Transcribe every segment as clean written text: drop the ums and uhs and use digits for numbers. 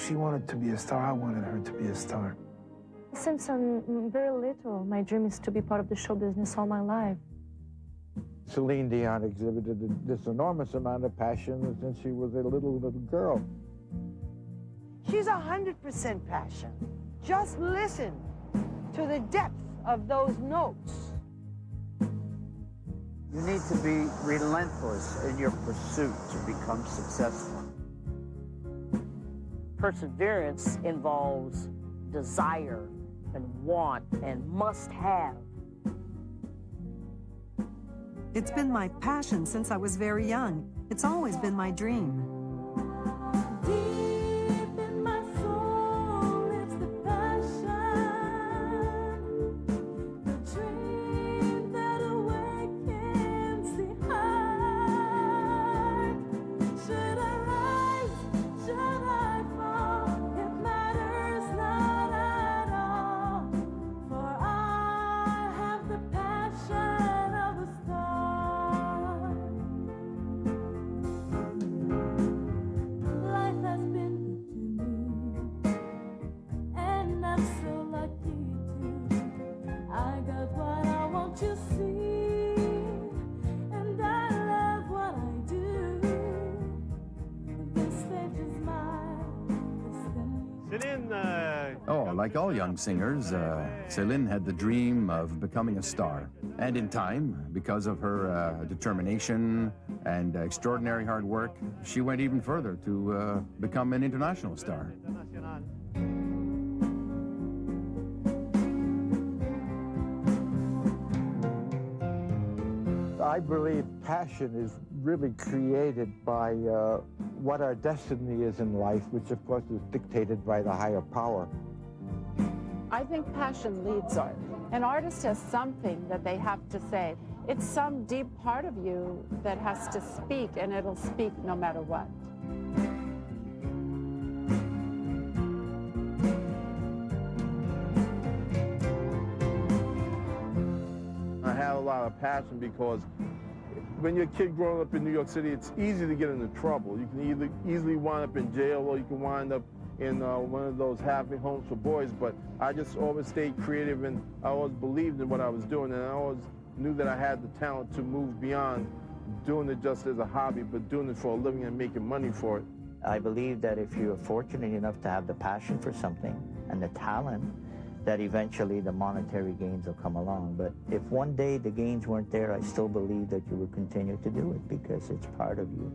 She wanted to be a star. I wanted her to be a star. Since I'm very little, my dream is to be part of the show business all my life. Celine Dion exhibited this enormous amount of passion since she was a little girl. She's 100% passion. Just listen to the depth of those notes. You need to be relentless in your pursuit to become successful. Perseverance involves desire and want and must have. It's been my passion since I was very young. It's always been my dream. Like all young singers, Celine had the dream of becoming a star. And in time, because of her determination and extraordinary hard work, she went even further to become an international star. I believe passion is really created by what our destiny is in life, which of course is dictated by the higher power. I think passion leads art. An artist has something that they have to say. It's some deep part of you that has to speak, and it'll speak no matter what. I have a lot of passion because when you're a kid growing up in New York City, it's easy to get into trouble. You can either easily wind up in jail or you can wind up in one of those halfway homes for boys, but I just always stayed creative and I always believed in what I was doing, and I always knew that I had the talent to move beyond doing it just as a hobby, but doing it for a living and making money for it. I believe that if you're fortunate enough to have the passion for something and the talent, that eventually the monetary gains will come along. But if one day the gains weren't there, I still believe that you would continue to do it because it's part of you.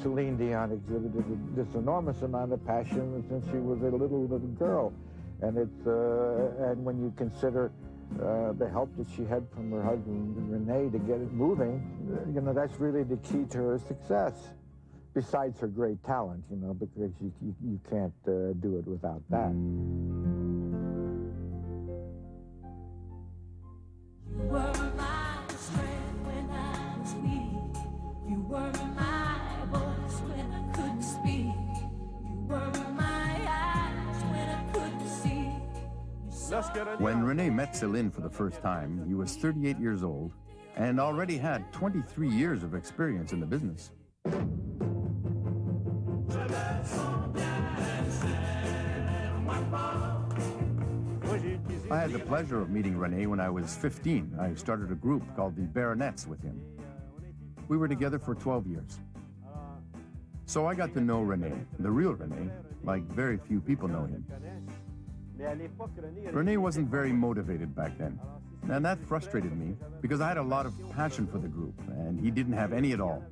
Celine Dion exhibited this enormous amount of passion since she was a little girl, and and when you consider the help that she had from her husband Rene to get it moving, you know, that's really the key to her success. Besides her great talent, you know, because you can't do it without that. You were my strength when I was weak. You were my voice when I couldn't speak. You were my eyes when I couldn't see. When Rene met Celine for the first time, he was 38 years old and already had 23 years of experience in the business. I had the pleasure of meeting Rene when I was 15. I started a group called the Baronets with him. We were together for 12 years. So I got to know Rene, the real Rene, like very few people know him. Rene wasn't very motivated back then, and that frustrated me because I had a lot of passion for the group, and he didn't have any at all.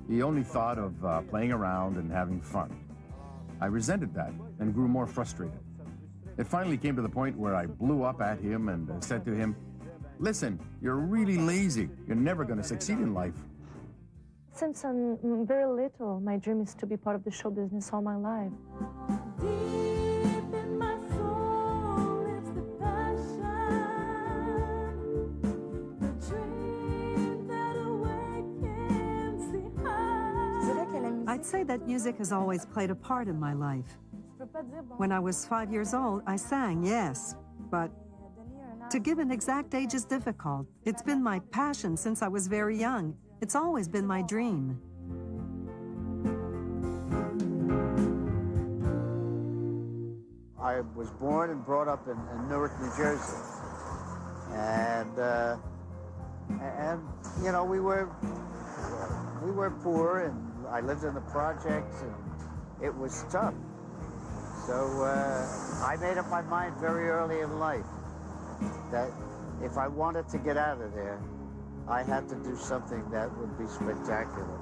He only thought of playing around and having fun. I resented that and grew more frustrated. It finally came to the point where I blew up at him and said to him, "Listen, you're really lazy. You're never going to succeed in life." Since I'm very little, my dream is to be part of the show business all my life. I'd say that music has always played a part in my life. When I was 5 years old, I sang, yes, but to give an exact age is difficult. It's been my passion since I was very young. It's always been my dream. I was born and brought up in Newark, New Jersey. And you know, we were poor, and I lived in the projects, and it was tough. So I made up my mind very early in life that if I wanted to get out of there, I had to do something that would be spectacular.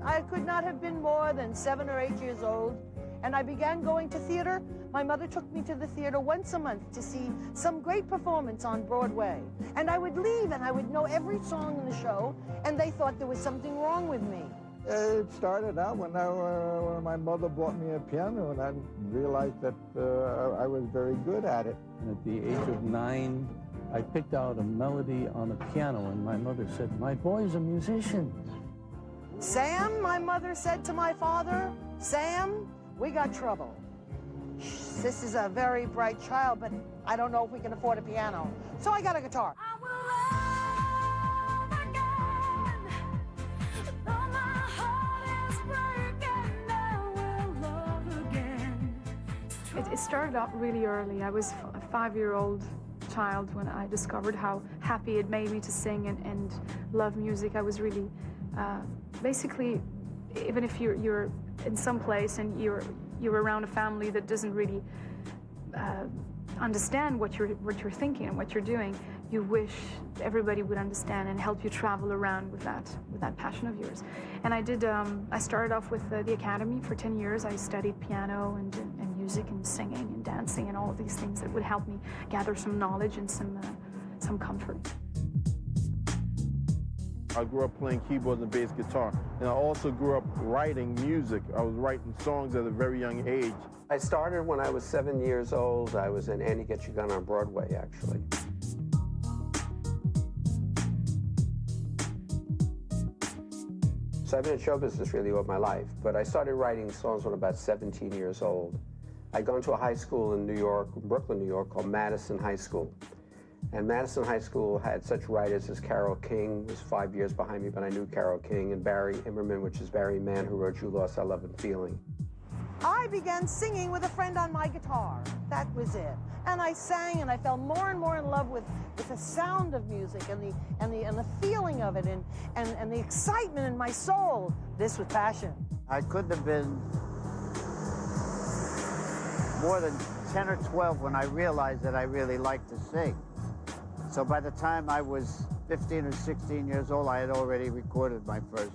I could not have been more than 7 or 8 years old, and I began going to theater. My mother took me to the theater once a month to see some great performance on Broadway. And I would leave and I would know every song in the show, and they thought there was something wrong with me. It started out when my mother bought me a piano, and I realized that I was very good at it. And at the age of 9, I picked out a melody on a piano, and my mother said, "My boy's a musician." Sam, my mother said to my father, "Sam, we got trouble. This is a very bright child, but I don't know if we can afford a piano." So I got a guitar. It started out really early. I was a 5-year-old child when I discovered how happy it made me to sing and love music. I was really, basically, even if you're in some place and you're around a family that doesn't really understand what you're thinking and what you're doing, you wish everybody would understand and help you travel around with that passion of yours. And I did. I started off with the academy for 10 years. I studied piano and music and singing and dancing and all of these things that would help me gather some knowledge and some comfort. I grew up playing keyboards and bass guitar, and I also grew up writing music. I was writing songs at a very young age. I started when I was 7 years old. I was in Annie Get Your Gun on Broadway, actually. So I've been in show business really all my life, but I started writing songs when I was about 17 years old. I'd gone to a high school in New York, Brooklyn, New York, called Madison High School. And Madison High School had such writers as Carole King, was 5 years behind me, but I knew Carole King, and Barry Immerman, which is Barry Mann, who wrote You Lost Our Love and Feeling. I began singing with a friend on my guitar. That was it. And I sang, and I fell more and more in love with the sound of music and the feeling of it and the excitement in my soul. This was passion. I couldn't have been more than 10 or 12 when I realized that I really liked to sing. So by the time I was 15 or 16 years old, I had already recorded my first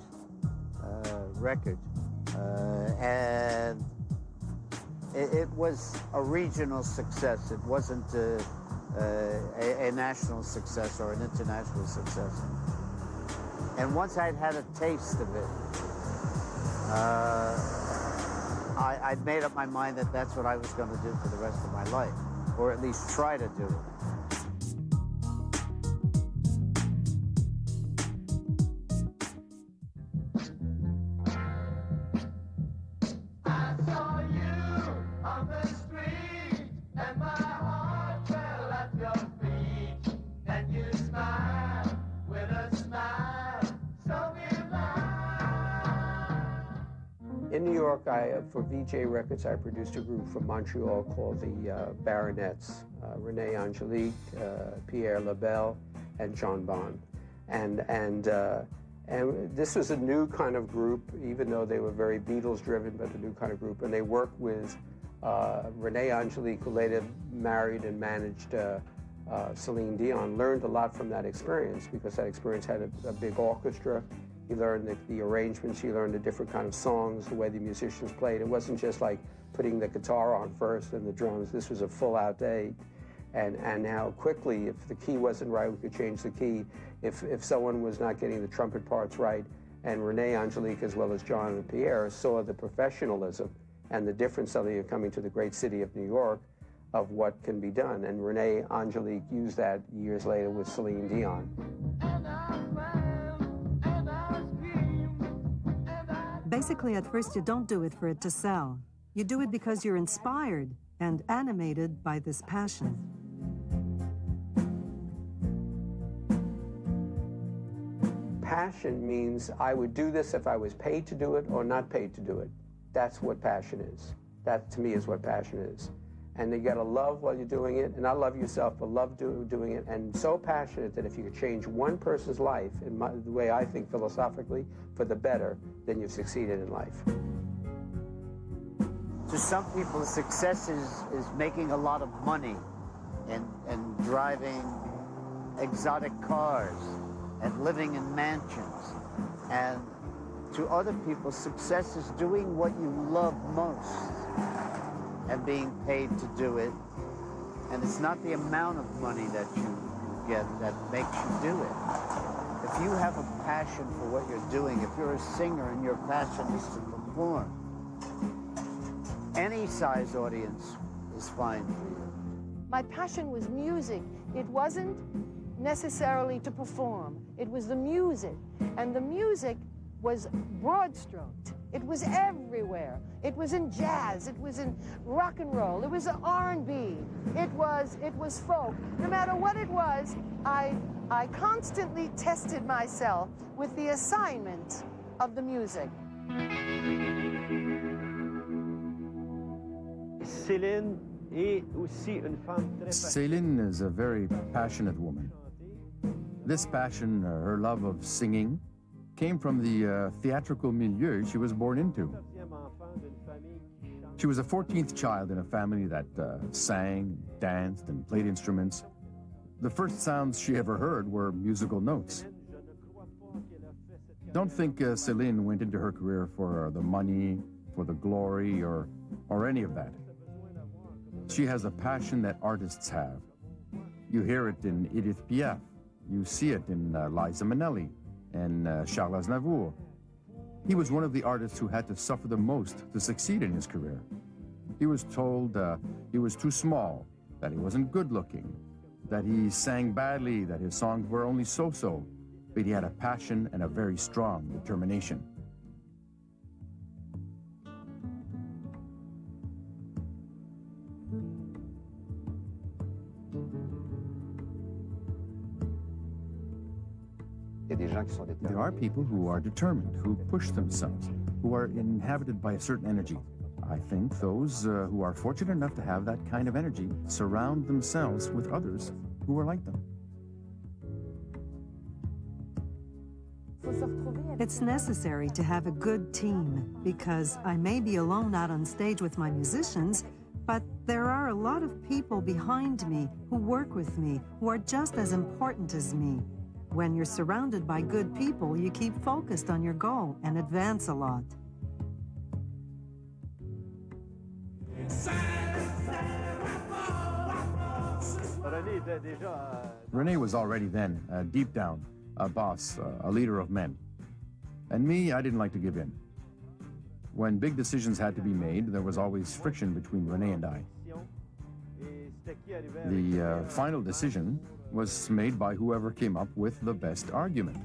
record. And it was a regional success. It wasn't a national success or an international success. And once I'd had a taste of it, I'd made up my mind that that's what I was going to do for the rest of my life, or at least try to do it. In New York, for VJ Records, I produced a group from Montreal called the Baronets, Renee Angelique, Pierre Labelle, and John Bond. And this was a new kind of group, even though they were very Beatles-driven, but a new kind of group. And they worked with Renee Angelique, who later married and managed Celine Dion, learned a lot from that experience because that experience had a big orchestra. You learned the arrangements, you learned the different kind of songs, the way the musicians played. It wasn't just like putting the guitar on first and the drums. This was a full-out day. And how quickly, if the key wasn't right, we could change the key. If someone was not getting the trumpet parts right, and Renee Angelique, as well as John and Pierre, saw the professionalism and the difference suddenly of coming to the great city of New York of what can be done. And Renee Angelique used that years later with Celine Dion. Basically, at first, you don't do it for it to sell. You do it because you're inspired and animated by this passion. Passion means I would do this if I was paid to do it or not paid to do it. That's what passion is. That, to me, is what passion is. And you gotta love while you're doing it, and not love yourself, but love doing it, and so passionate that if you could change one person's life, in the way I think philosophically, for the better, then you've succeeded in life. To some people, success is making a lot of money and driving exotic cars and living in mansions. And to other people, success is doing what you love most and being paid to do it. And it's not the amount of money that you get that makes you do it. If you have a passion for what you're doing, if you're a singer and your passion is to perform, any size audience is fine for you. My passion was music. It wasn't necessarily to perform. It was the music. And the music was broad-stroked. It was everywhere. It was in jazz. It was in rock and roll. It was R&B. It was folk. No matter what it was, I constantly tested myself with the assignment of the music. Celine is a very passionate woman. This passion, her love of singing, came from the theatrical milieu she was born into. She was the 14th child in a family that sang, danced, and played instruments. The first sounds she ever heard were musical notes. Don't think Celine went into her career for the money, for the glory, or any of that. She has a passion that artists have. You hear it in Edith Piaf. You see it in Liza Minnelli and Charles Aznavour. He was one of the artists who had to suffer the most to succeed in his career. He was told he was too small, that he wasn't good looking, that he sang badly, that his songs were only so-so, but he had a passion and a very strong determination. There are people who are determined, who push themselves, who are inhabited by a certain energy. I think those who are fortunate enough to have that kind of energy surround themselves with others who are like them. It's necessary to have a good team because I may be alone out on stage with my musicians, but there are a lot of people behind me who work with me, who are just as important as me. When you're surrounded by good people, you keep focused on your goal and advance a lot. Renee was already then, deep down, a boss, a leader of men. And me, I didn't like to give in. When big decisions had to be made, there was always friction between Renee and I. The final decision was made by whoever came up with the best argument.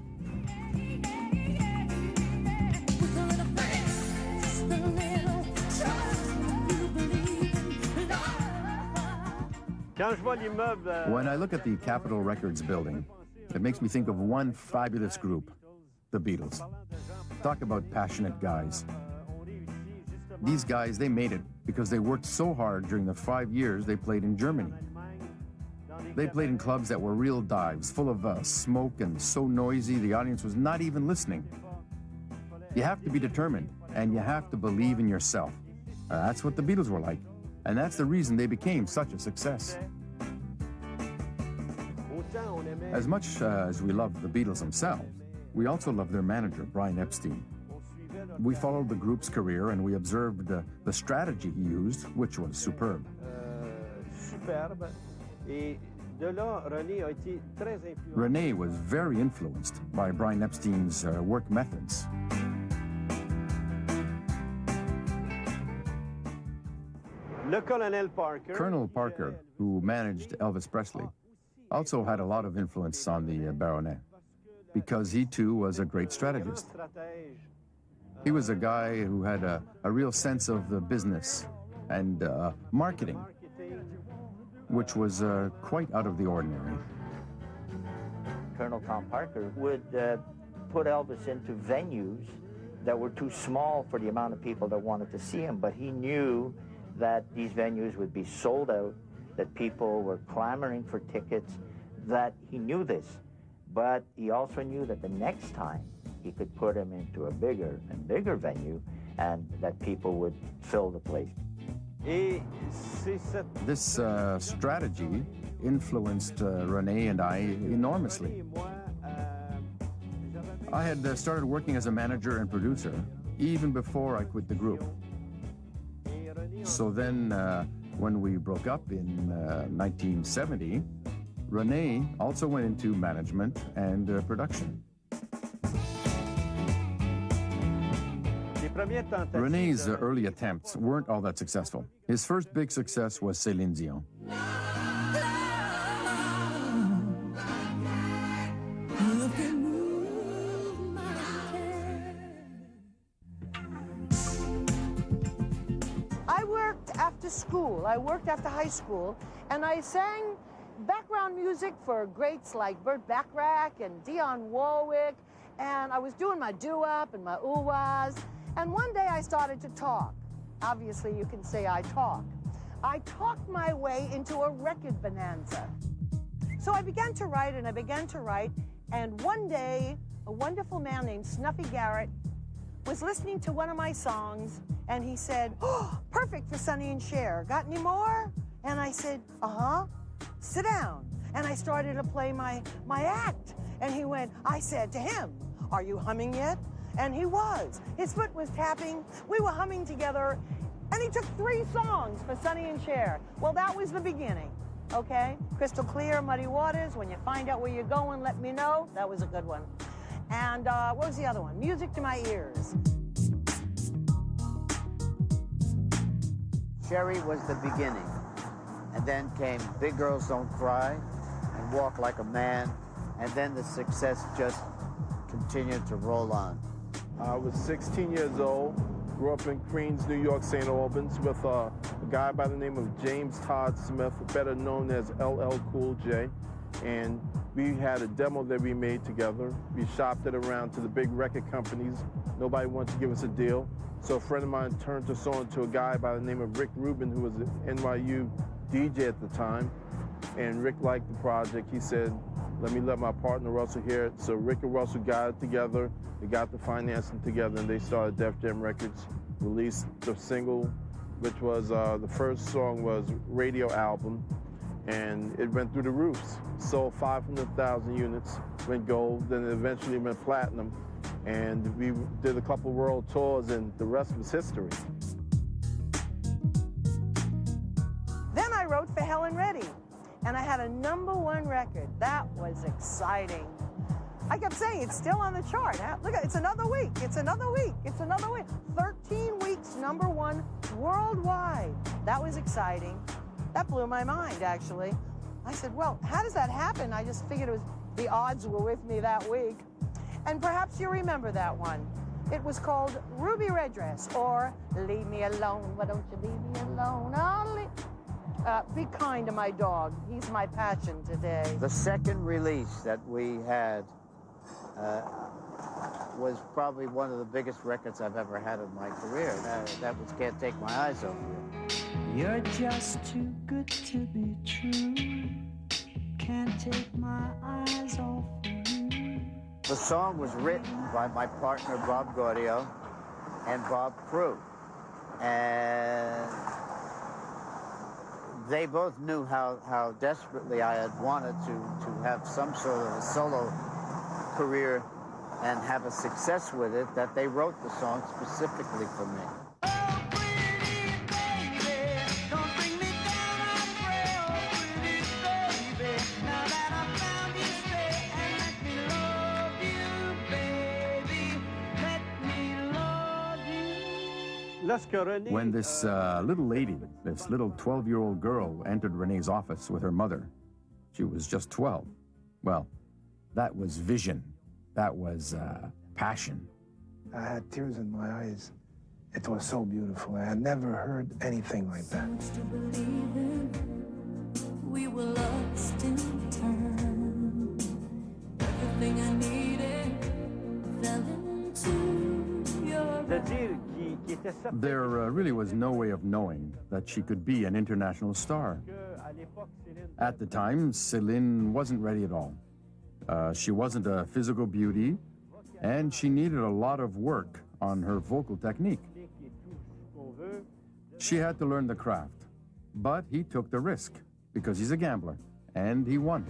When I look at the Capitol Records building, it makes me think of one fabulous group, the Beatles. Talk about passionate guys. These guys, they made it because they worked so hard during the 5 years they played in Germany. They played in clubs that were real dives, full of smoke and so noisy the audience was not even listening. You have to be determined, and you have to believe in yourself. That's what the Beatles were like, and that's the reason they became such a success. As much as we love the Beatles themselves, we also love their manager, Brian Epstein. We followed the group's career and we observed the strategy he used, which was superb. Renee was very influenced by Brian Epstein's work methods. Colonel Parker, who managed Elvis Presley, also had a lot of influence on the Baronet, because he too was a great strategist. He was a guy who had a real sense of the business and marketing, which was quite out of the ordinary. Colonel Tom Parker would put Elvis into venues that were too small for the amount of people that wanted to see him, but he knew that these venues would be sold out, that people were clamoring for tickets, that he knew this, but he also knew that the next time he could put him into a bigger and bigger venue and that people would fill the place. This strategy influenced René and I enormously. I had started working as a manager and producer even before I quit the group. So then, when we broke up in 1970, René also went into management and production. René's early attempts weren't all that successful. His first big success was Celine Dion. I worked after school. I worked after high school, and I sang background music for greats like Burt Bacharach and Dionne Warwick, and I was doing my doo-wop and my ooh-wahs. And one day I started to talk. Obviously, you can say I talk. I talked my way into a record bonanza. So I began to write, and I began to write, and one day, a wonderful man named Snuffy Garrett was listening to one of my songs, and he said, "Oh, perfect for Sonny and Cher. Got any more?" And I said, "Uh-huh. Sit down." And I started to play my act. And he went, I said to him, "Are you humming yet?" And he was. His foot was tapping. We were humming together. And he took 3 songs for Sonny and Cher. Well, that was the beginning, okay? Crystal Clear, Muddy Waters. When you find out where you're going, let me know. That was a good one. And what was the other one? Music to My Ears. Sherry was the beginning. And then came Big Girls Don't Cry and Walk Like a Man. And then the success just continued to roll on. I was 16 years old, grew up in Queens, New York, St. Albans, with a guy by the name of James Todd Smith, better known as LL Cool J. And we had a demo that we made together. We shopped it around to the big record companies. Nobody wanted to give us a deal. So a friend of mine turned us on to a guy by the name of Rick Rubin, who was an NYU DJ at the time. And Rick liked the project. He said, let me let my partner Russell hear it. So Rick and Russell got it together. They got the financing together, and they started Def Jam Records, released the single, which was, the first song was Radio Album, and it went through the roofs. Sold 500,000 units, went gold, then it eventually went platinum. And we did a couple world tours, and the rest was history. Then I wrote for Helen Reddy, and I had a #1 record. That was exciting. I kept saying, it's still on the chart. Look, it's another week, it's another week, it's another week. 13 weeks #1 worldwide. That was exciting. That blew my mind, actually. I said, well, how does that happen? I just figured it was the odds were with me that week. And perhaps you remember that one. It was called Ruby Red Dress, or Leave Me Alone, Why Don't You Leave Me Alone? Be kind to my dog. He's my passion today. The second release that we had was probably one of the biggest records I've ever had in my career. That was Can't Take My Eyes Off You. You're just too good to be true. Can't take my eyes off you. The song was written by my partner Bob Gaudio and Bob Crew. And they both knew how desperately I had wanted to have some sort of a solo career and have a success with it, that they wrote the song specifically for me. When this little lady, this little 12-year-old girl entered René's office with her mother, she was just 12. Well, that was vision. That was passion. I had tears in my eyes. It was so beautiful. I had never heard anything like that. We were lost in time. Everything I needed fell into your There really was no way of knowing that she could be an international star. At the time, Celine wasn't ready at all. She wasn't a physical beauty, and she needed a lot of work on her vocal technique. She had to learn the craft, but he took the risk because he's a gambler, and he won.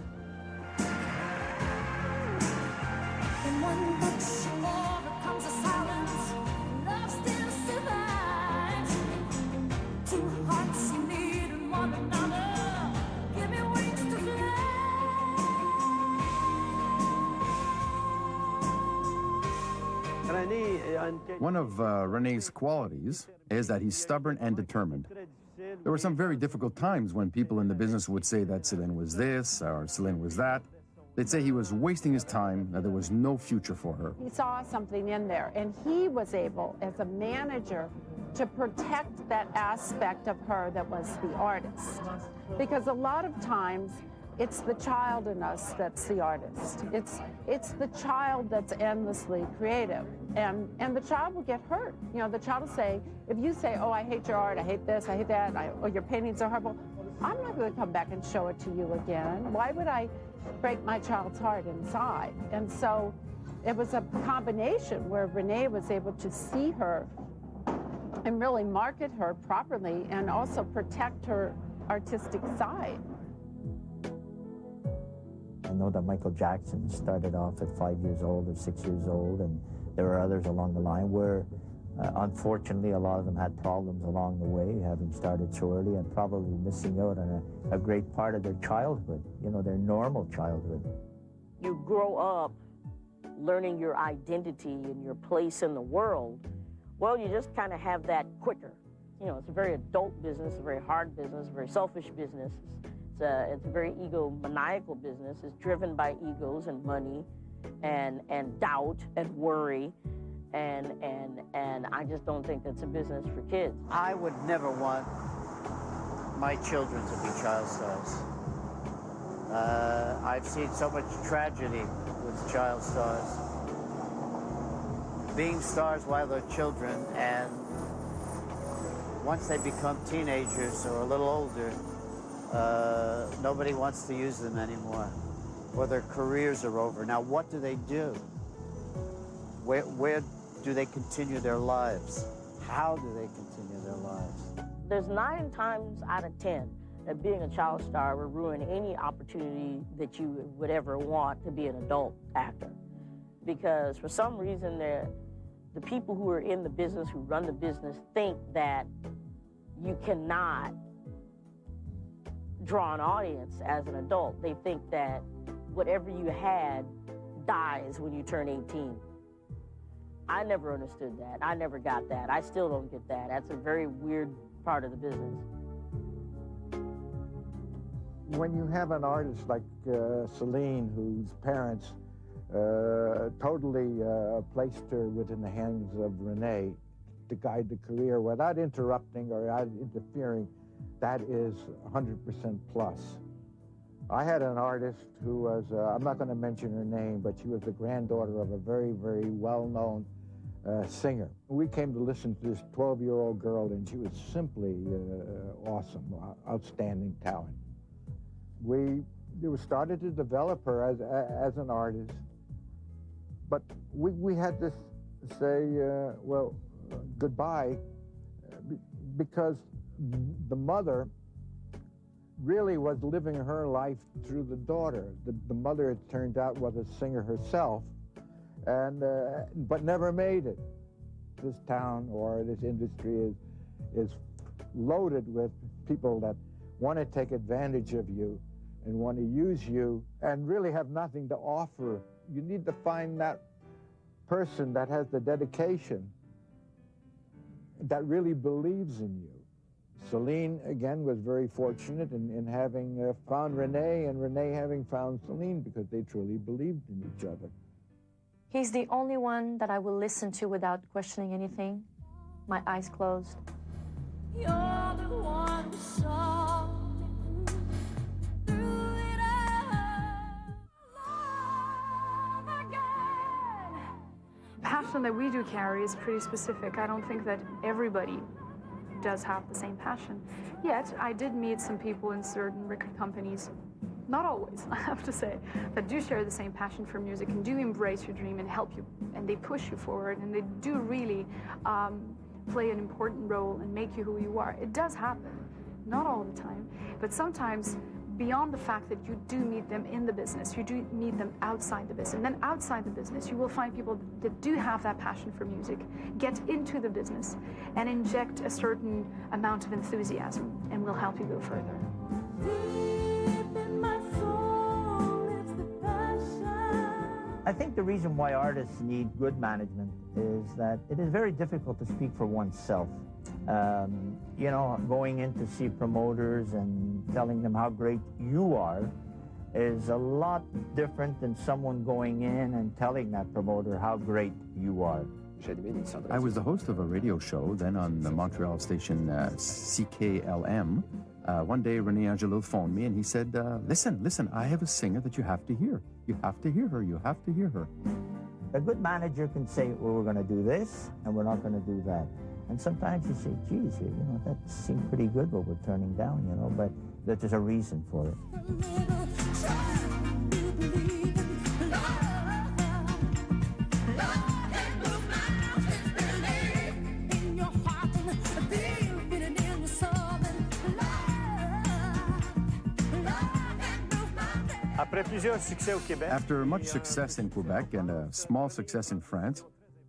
One of René's qualities is that he's stubborn and determined. There were some very difficult times when people in the business would say that Celine was this or Celine was that. They'd say he was wasting his time, that there was no future for her. He saw something in there, and he was able, as a manager, to protect that aspect of her that was the artist. Because a lot of times, it's the child in us that's the artist. It's the child that's endlessly creative. And the child will get hurt. You know, the child will say, if you say, oh, I hate your art, I hate this, I hate that, oh, your paintings are horrible, I'm not going to come back and show it to you again. Why would I break my child's heart inside? And so it was a combination where René was able to see her and really market her properly and also protect her artistic side. I know that Michael Jackson started off at 5 years old or 6 years old, and there were others along the line where, unfortunately, a lot of them had problems along the way, having started so early and probably missing out on a great part of their childhood, you know, their normal childhood. You grow up learning your identity and your place in the world. Well, you just kind of have that quicker. You know, it's a very adult business, a very hard business, a very selfish business. It's a very egomaniacal business. It's driven by egos and money and doubt and worry. And I just don't think it's a business for kids. I would never want my children to be child stars. I've seen so much tragedy with child stars. Being stars while they're children, and once they become teenagers or a little older, nobody wants to use them anymore, or their careers are over. Now, what do they do? Where do they continue their lives? How do they continue their lives? There's 9 times out of 10 that being a child star will ruin any opportunity that you would ever want to be an adult actor. Because for some reason, the people who are in the business, who run the business, think that you cannot draw an audience as an adult. They think that whatever you had dies when you turn 18. I never understood that. I never got that. I still don't get that. That's a very weird part of the business. When you have an artist like Celine, whose parents totally placed her within the hands of René to guide the career without interrupting or interfering, that is 100% plus. I had an artist who was, I'm not going to mention her name, but she was the granddaughter of a very, very well-known singer. We came to listen to this 12-year-old girl, and she was simply awesome, outstanding talent. We started to develop her as an artist, but we had to say, well, goodbye, because the mother really was living her life through the daughter. The mother, it turned out, was a singer herself, and but never made it. This town or this industry is loaded with people that want to take advantage of you and want to use you and really have nothing to offer. You need to find that person that has the dedication, that really believes in you. Celine, again, was very fortunate in having found René, and René having found Celine, because they truly believed in each other. He's the only one that I will listen to without questioning anything, my eyes closed. You're the one who saw me through it all. Love again. Passion passion that we do carry is pretty specific. I don't think that everybody does have the same passion. Yet, I did meet some people in certain record companies, not always, I have to say, that do share the same passion for music and do embrace your dream and help you, and they push you forward, and they do really play an important role and make you who you are. It does happen, not all the time, but sometimes beyond the fact that you do meet them in the business, you do meet them outside the business. And then outside the business, you will find people that do have that passion for music, get into the business, and inject a certain amount of enthusiasm, and will help you go further. I think the reason why artists need good management is that it is very difficult to speak for oneself. You know, going in to see promoters and telling them how great you are is a lot different than someone going in and telling that promoter how great you are. I was the host of a radio show then on the Montreal station CKLM. One day, René Angelo phoned me and he said, listen, I have a singer that you have to hear. You have to hear her. You have to hear her. A good manager can say, well, we're going to do this and we're not going to do that. And sometimes you say, geez, you know, that seemed pretty good what we're turning down, you know, but there's a reason for it. After much success in Quebec and a small success in France,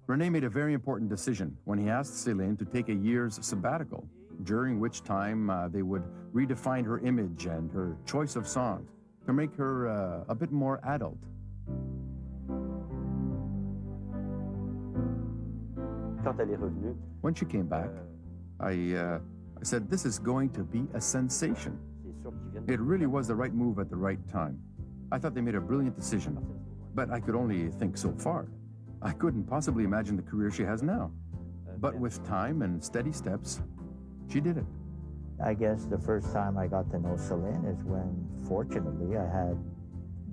René made a very important decision when he asked Celine to take a year's sabbatical, during which time they would redefine her image and her choice of songs to make her a bit more adult. When she came back, I said, this is going to be a sensation. It really was the right move at the right time. I thought they made a brilliant decision, but I could only think so far. I couldn't possibly imagine the career she has now. But with time and steady steps, she did it. I guess the first time I got to know Celine is when, fortunately, I had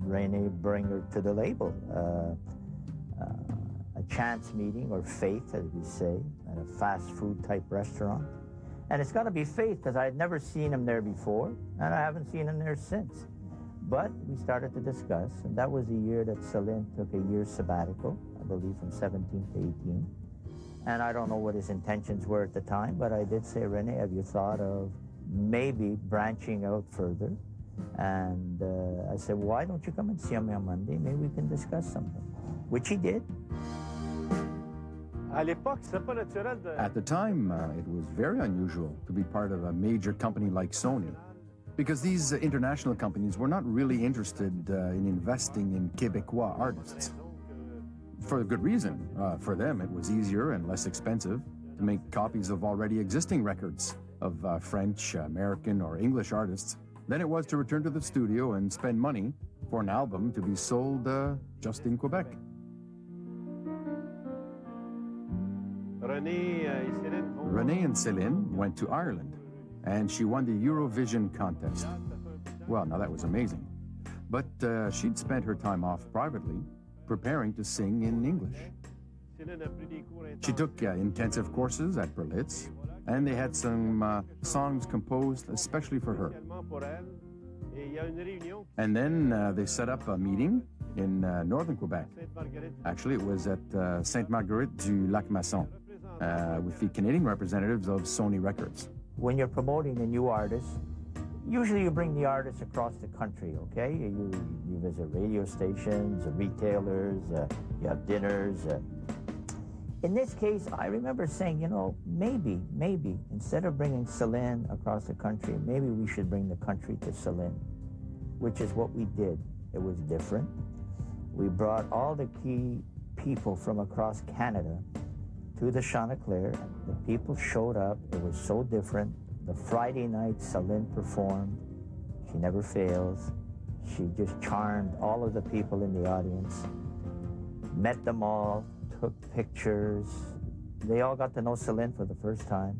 René bring her to the label. A chance meeting, or fate, as we say, at a fast food type restaurant. And it's got to be fate, because I had never seen him there before, and I haven't seen him there since. But we started to discuss, and that was the year that Celine took a year's sabbatical, I believe from 17 to 18. And I don't know what his intentions were at the time, but I did say, René, have you thought of maybe branching out further? And I said, why don't you come and see me on Monday? Maybe we can discuss something, which he did. At the time, it was very unusual to be part of a major company like Sony, because these international companies were not really interested in investing in Québécois artists. For a good reason. For them, it was easier and less expensive to make copies of already existing records of French, American, or English artists than it was to return to the studio and spend money for an album to be sold just in Quebec. René and Celine went to Ireland, and she won the Eurovision contest. Well, now that was amazing. But she'd spent her time off privately, preparing to sing in English. She took intensive courses at Berlitz, and they had some songs composed especially for her. And then they set up a meeting in northern Quebec. Actually, it was at Sainte-Marguerite du Lac-Masson with the Canadian representatives of Sony Records. When you're promoting a new artist, usually you bring the artist across the country, okay? You visit radio stations, retailers, you have dinners. In this case, I remember saying, you know, maybe, instead of bringing Celine across the country, maybe we should bring the country to Celine, which is what we did. It was different. We brought all the key people from across Canada to the Chanticleer. The people showed up. It was so different. The Friday night, Celine performed. She never fails. She just charmed all of the people in the audience, met them all, took pictures. They all got to know Celine for the first time.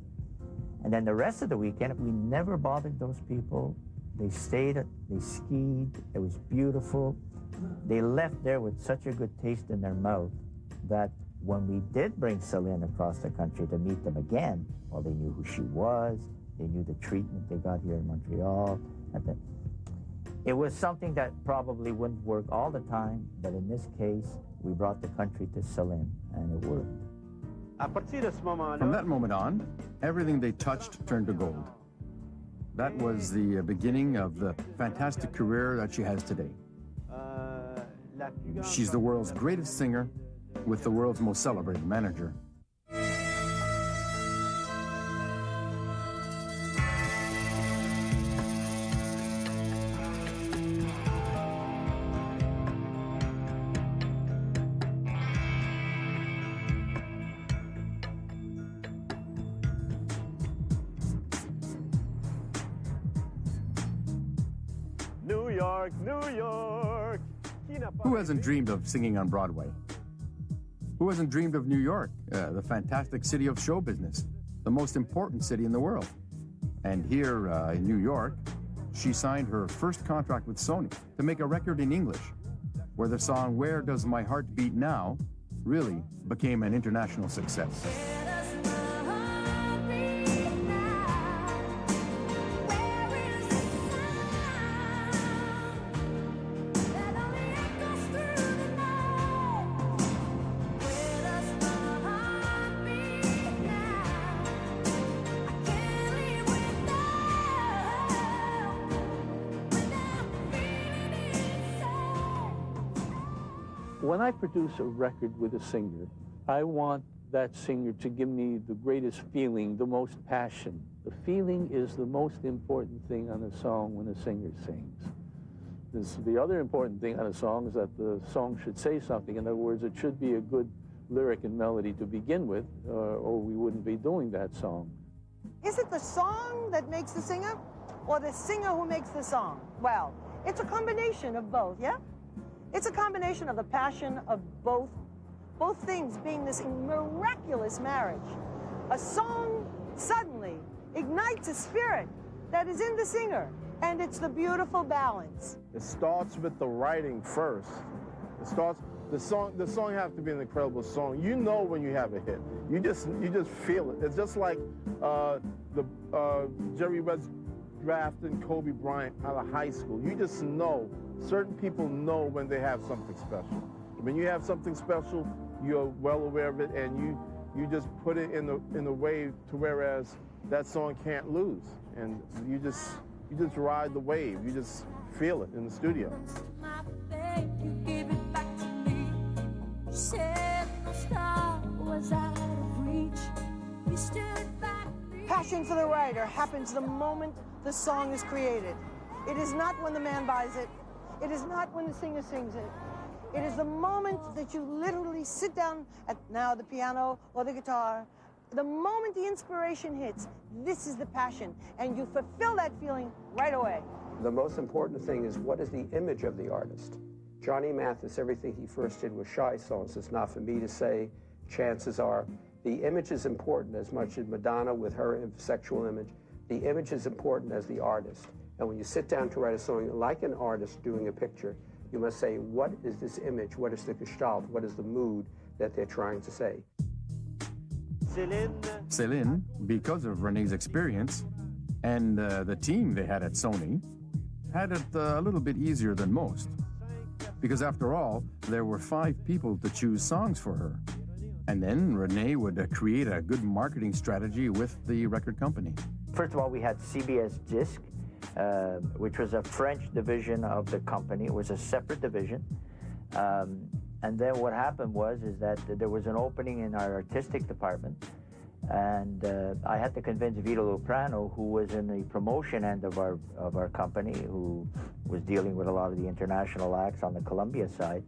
And then the rest of the weekend, we never bothered those people. They stayed, they skied, it was beautiful. They left there with such a good taste in their mouth that when we did bring Celine across the country to meet them again, well, they knew who she was, they knew the treatment they got here in Montreal, and it was something that probably wouldn't work all the time, but in this case, we brought the country to Celine, and it worked. From that moment on, everything they touched turned to gold. That was the beginning of the fantastic career that she has today. She's the world's greatest singer with the world's most celebrated manager. New York, New York. Who hasn't dreamed of singing on Broadway? Who hasn't dreamed of New York, the fantastic city of show business, the most important city in the world? And here in New York, she signed her first contract with Sony to make a record in English, where the song Where Does My Heart Beat Now really became an international success. When I produce a record with a singer, I want that singer to give me the greatest feeling, the most passion. The feeling is the most important thing on a song when a singer sings. The other important thing on a song is that the song should say something. In other words, it should be a good lyric and melody to begin with, or we wouldn't be doing that song. Is it the song that makes the singer, or the singer who makes the song? Well, it's a combination of both, yeah? It's a combination of the passion of both things being this miraculous marriage. A song suddenly ignites a spirit that is in the singer, and it's the beautiful balance. It starts with the writing first. The song has to be an incredible song. You know when you have a hit. You just feel it. It's just like Jerry West drafting Kobe Bryant out of high school. You just know. Certain people know when they have something special. When you have something special, you're well aware of it, and you just put it in a way to whereas that song can't lose, and you just ride the wave. You just feel it in the studio. Passion for the writer happens the moment the song is created. It is not when the man buys it. It is not when the singer sings it. It is the moment that you literally sit down at now the piano or the guitar. The moment the inspiration hits, this is the passion, and you fulfill that feeling right away. The most important thing is, what is the image of the artist? Johnny Mathis, everything he first did was shy songs. It's not for me to say. Chances are the image is important as much as Madonna with her sexual image. The image is important as the artist. And when you sit down to write a song, like an artist doing a picture, you must say, what is this image? What is the gestalt? What is the mood that they're trying to say? Celine, because of René's experience and the team they had at Sony, had it a little bit easier than most. Because after all, there were 5 people to choose songs for her. And then René would create a good marketing strategy with the record company. First of all, we had CBS Disc, which was a French division of the company. It was a separate division. And then what happened was that there was an opening in our artistic department, and I had to convince Vito Loprano, who was in the promotion end of our company, who was dealing with a lot of the international acts on the Columbia side,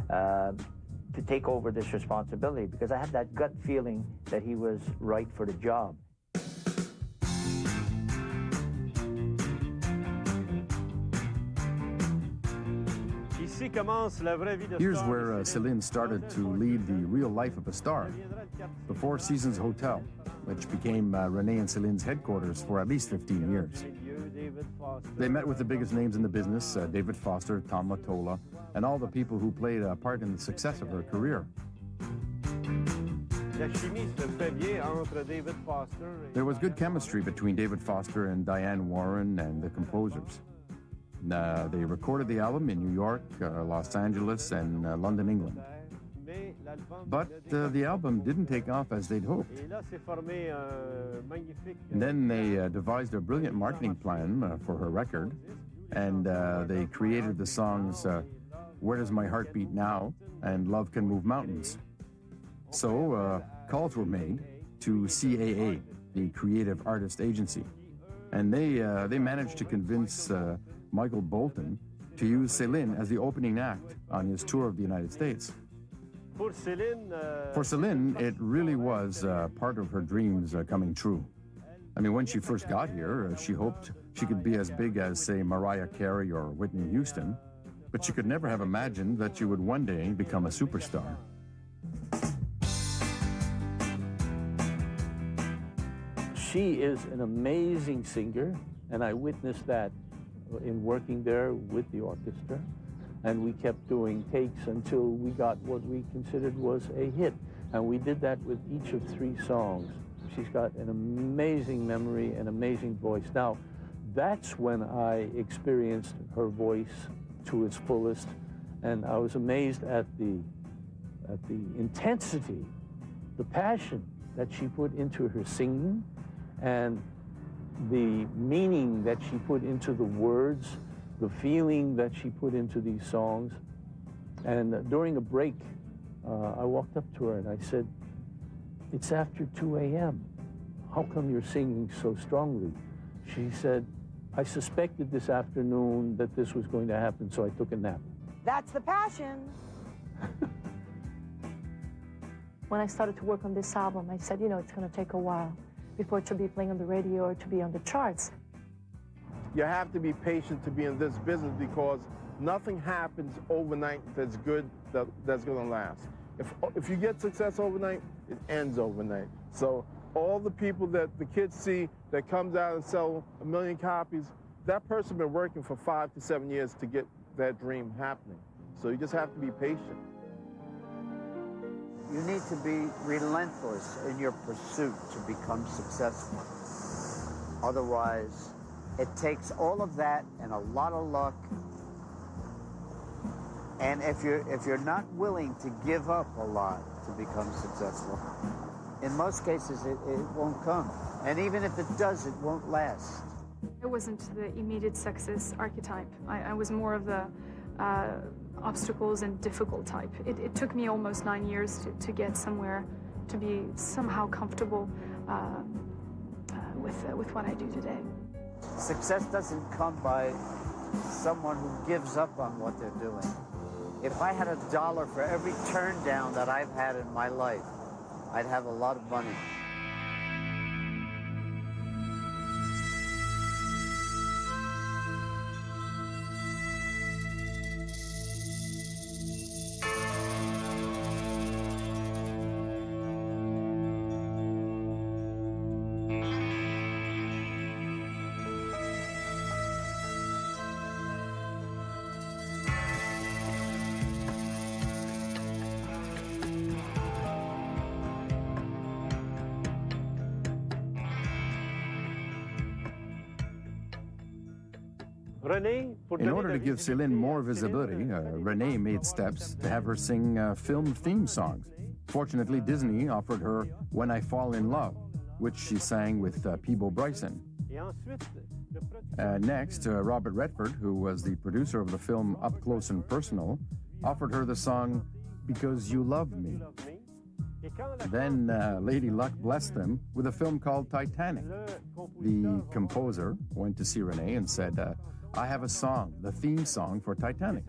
to take over this responsibility, because I had that gut feeling that he was right for the job. Here's where Celine started to lead the real life of a star, the Four Seasons Hotel, which became René and Celine's headquarters for at least 15 years. They met with the biggest names in the business, David Foster, Tom Mottola, and all the people who played a part in the success of her career. There was good chemistry between David Foster and Diane Warren and the composers. They recorded the album in New York, Los Angeles, and London, England. But the album didn't take off as they'd hoped. And then they devised a brilliant marketing plan for her record, and they created the songs Where Does My Heart Beat Now and Love Can Move Mountains. So calls were made to CAA, the Creative Artist Agency, and they managed to convince Michael Bolton to use Celine as the opening act on his tour of the United States. For Celine, it really was part of her dreams coming true. I mean, when she first got here, she hoped she could be as big as, say, Mariah Carey or Whitney Houston, but she could never have imagined that she would one day become a superstar. She is an amazing singer, and I witnessed that in working there with the orchestra. And we kept doing takes until we got what we considered was a hit. And we did that with each of 3 songs. She's got an amazing memory and amazing voice. Now, that's when I experienced her voice to its fullest, and I was amazed at the intensity, the passion that she put into her singing, and the meaning that she put into the words, the feeling that she put into these songs. And during a break, I walked up to her and I said, "It's after 2 a.m. How come you're singing so strongly?" She said, "I suspected this afternoon that this was going to happen, so I took a nap." That's the passion. When I started to work on this album, I said, it's going to take a while before it should be playing on the radio or to be on the charts. You have to be patient to be in this business because nothing happens overnight that's good, that's going to last. If you get success overnight, it ends overnight. So all the people that the kids see that comes out and sell 1 million copies, that person been working for 5 to 7 years to get that dream happening. So you just have to be patient. You need to be relentless in your pursuit to become successful. Otherwise, it takes all of that and a lot of luck. And if you're not willing to give up a lot to become successful, in most cases it won't come. And even if it does, it won't last. I wasn't the immediate success archetype. I was more of the obstacles and difficult type. It took me almost 9 years to get somewhere, to be somehow comfortable with what I do today. Success doesn't come by someone who gives up on what they're doing. If I had $1 for every turn down that I've had in my life, I'd have a lot of money. In order to give Celine more visibility, Renee made steps to have her sing film theme songs. Fortunately, Disney offered her When I Fall in Love, which she sang with Peebo Bryson. Next, Robert Redford, who was the producer of the film Up Close and Personal, offered her the song Because You Love Me. Then Lady Luck blessed them with a film called Titanic. The composer went to see Renee and said, I have a song, the theme song for Titanic.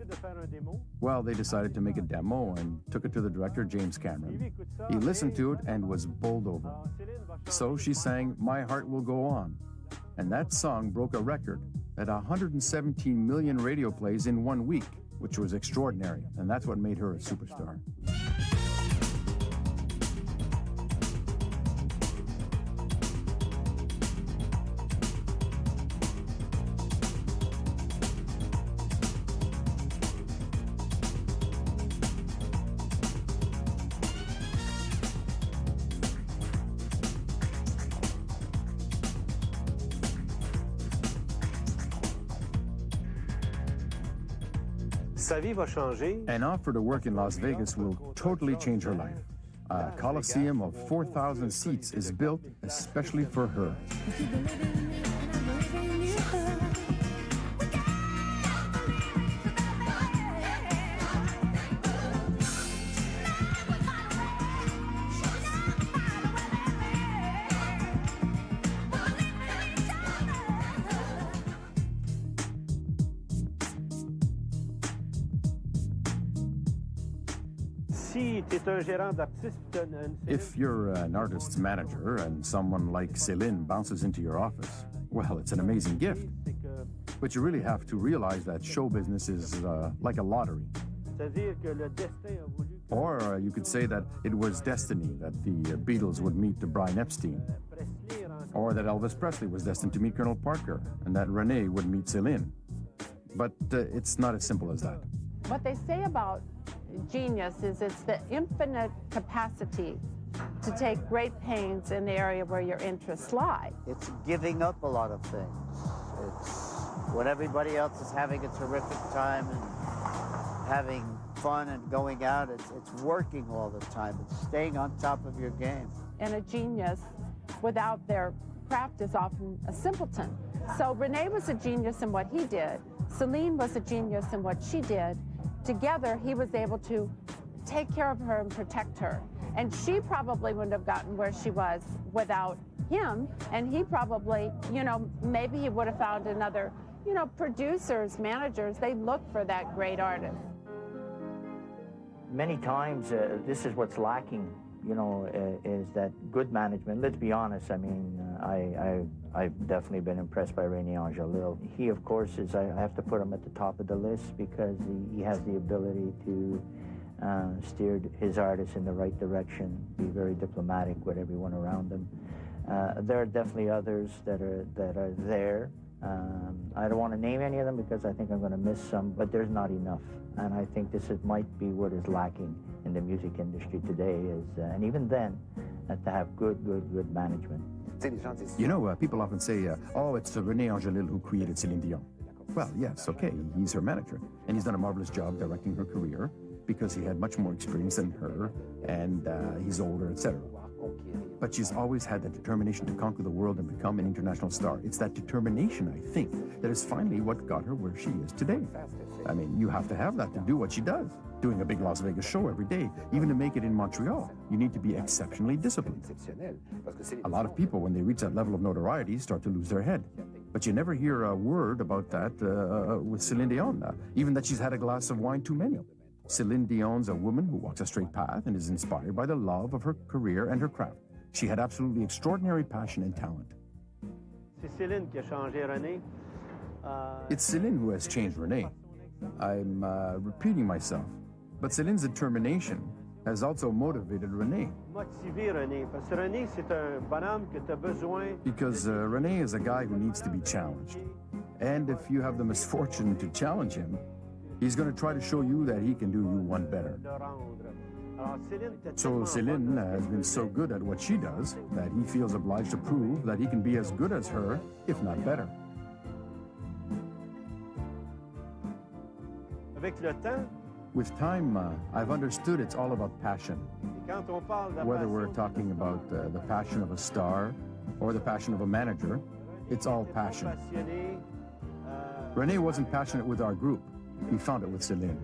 Well, they decided to make a demo and took it to the director, James Cameron. He listened to it and was bowled over. So she sang My Heart Will Go On. And that song broke a record at 117 million radio plays in 1 week, which was extraordinary. And that's what made her a superstar. An offer to work in Las Vegas will totally change her life. A Coliseum of 4,000 seats is built especially for her. If you're an artist's manager and someone like Celine bounces into your office, well, it's an amazing gift. But you really have to realize that show business is like a lottery. Or you could say that it was destiny that the Beatles would meet Brian Epstein. Or that Elvis Presley was destined to meet Colonel Parker, and that Renee would meet Celine. But it's not as simple as that. What they say about genius is it's the infinite capacity to take great pains in the area where your interests lie. It's giving up a lot of things. It's when everybody else is having a terrific time and having fun and going out, it's working all the time. It's staying on top of your game. And a genius without their craft is often a simpleton. So Renee was a genius in what he did. Celine was a genius in what she did. Together, he was able to take care of her and protect her. And she probably wouldn't have gotten where she was without him. And he probably, you know, maybe he would have found another, you know, producers, managers, they look for that great artist. Many times, this is what's lacking, you know, is that good management. Let's be honest, I mean, I've definitely been impressed by René Angelil. He, of course, I have to put him at the top of the list because he has the ability to steer his artists in the right direction, be very diplomatic with everyone around him. There are definitely others that are there. I don't want to name any of them because I think I'm going to miss some, but there's not enough. And I think might be what is lacking in the music industry today and even then, to have good management. You know, people often say, oh, it's René Angelil who created Celine Dion. Well, yes, okay, he's her manager, and he's done a marvelous job directing her career because he had much more experience than her, and he's older, etc. But she's always had the determination to conquer the world and become an international star. It's that determination, I think, that is finally what got her where she is today. I mean, you have to have that to do what she does. Doing a big Las Vegas show every day, even to make it in Montreal, you need to be exceptionally disciplined. A lot of people, when they reach that level of notoriety, start to lose their head. But you never hear a word about that with Celine Dion, even that she's had a glass of wine too many. Celine Dion's a woman who walks a straight path and is inspired by the love of her career and her craft. She had absolutely extraordinary passion and talent. It's Celine who has changed Renee. I'm repeating myself, but Celine's determination has also motivated Renee. Because Renee is a guy who needs to be challenged. And if you have the misfortune to challenge him, he's going to try to show you that he can do you one better. So Celine has been so good at what she does that he feels obliged to prove that he can be as good as her, if not better. With time, I've understood it's all about passion. Whether we're talking about the passion of a star or the passion of a manager, it's all passion. René wasn't passionate with our group. He found it with Celine.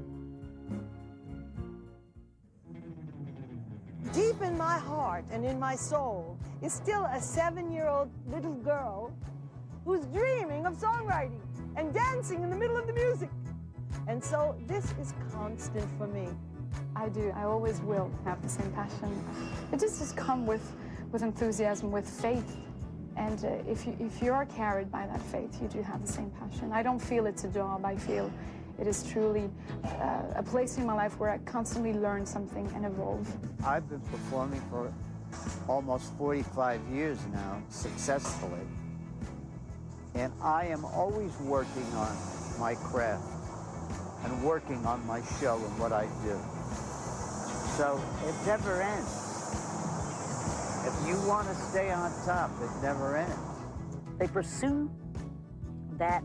Deep in my heart and in my soul is still a 7-year-old little girl who's dreaming of songwriting and dancing in the middle of the music. And so this is constant for me. I do. I always will have the same passion. It just comes with enthusiasm, with faith. And if you are carried by that faith, you do have the same passion. I don't feel it's a job. I feel it is truly a place in my life where I constantly learn something and evolve. I've been performing for almost 45 years now, successfully. And I am always working on my craft and working on my show and what I do. So it never ends. If you want to stay on top, it never ends. They pursue that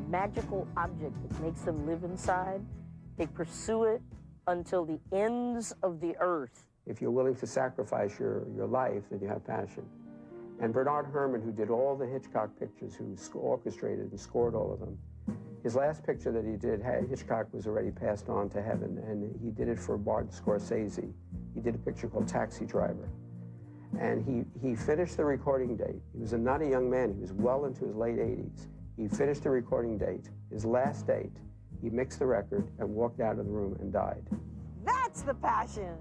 magical object that makes them live inside, They pursue it until the ends of the earth. If you're willing to sacrifice your life, then you have passion. And Bernard Herrmann, who did all the Hitchcock pictures, who orchestrated and scored all of them, his last picture that he did, Hitchcock was already passed on to heaven, and he did it for Martin Scorsese. He did a picture called Taxi Driver. And he finished the recording date. He was not a young man. He was well into his late 80s. He finished the recording date. His last date, he mixed the record and walked out of the room and died. That's the passion.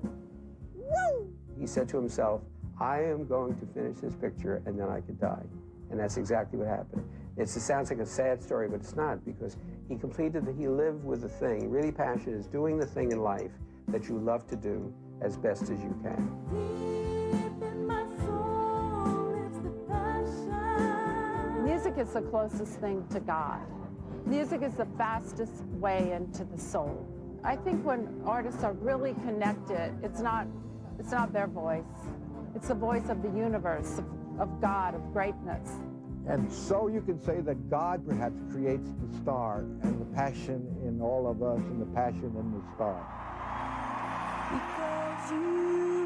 Woo! He said to himself, I am going to finish this picture and then I could die. And that's exactly what happened. It sounds like a sad story, but it's not, because he lived with the thing. Really, passion is doing the thing in life that you love to do as best as you can. Music is the closest thing to God. Music is the fastest way into the soul. I think when artists are really connected, it's not their voice. It's the voice of the universe, of God, of greatness. And so you can say that God perhaps creates the star, and the passion in all of us and the passion in the star. Because you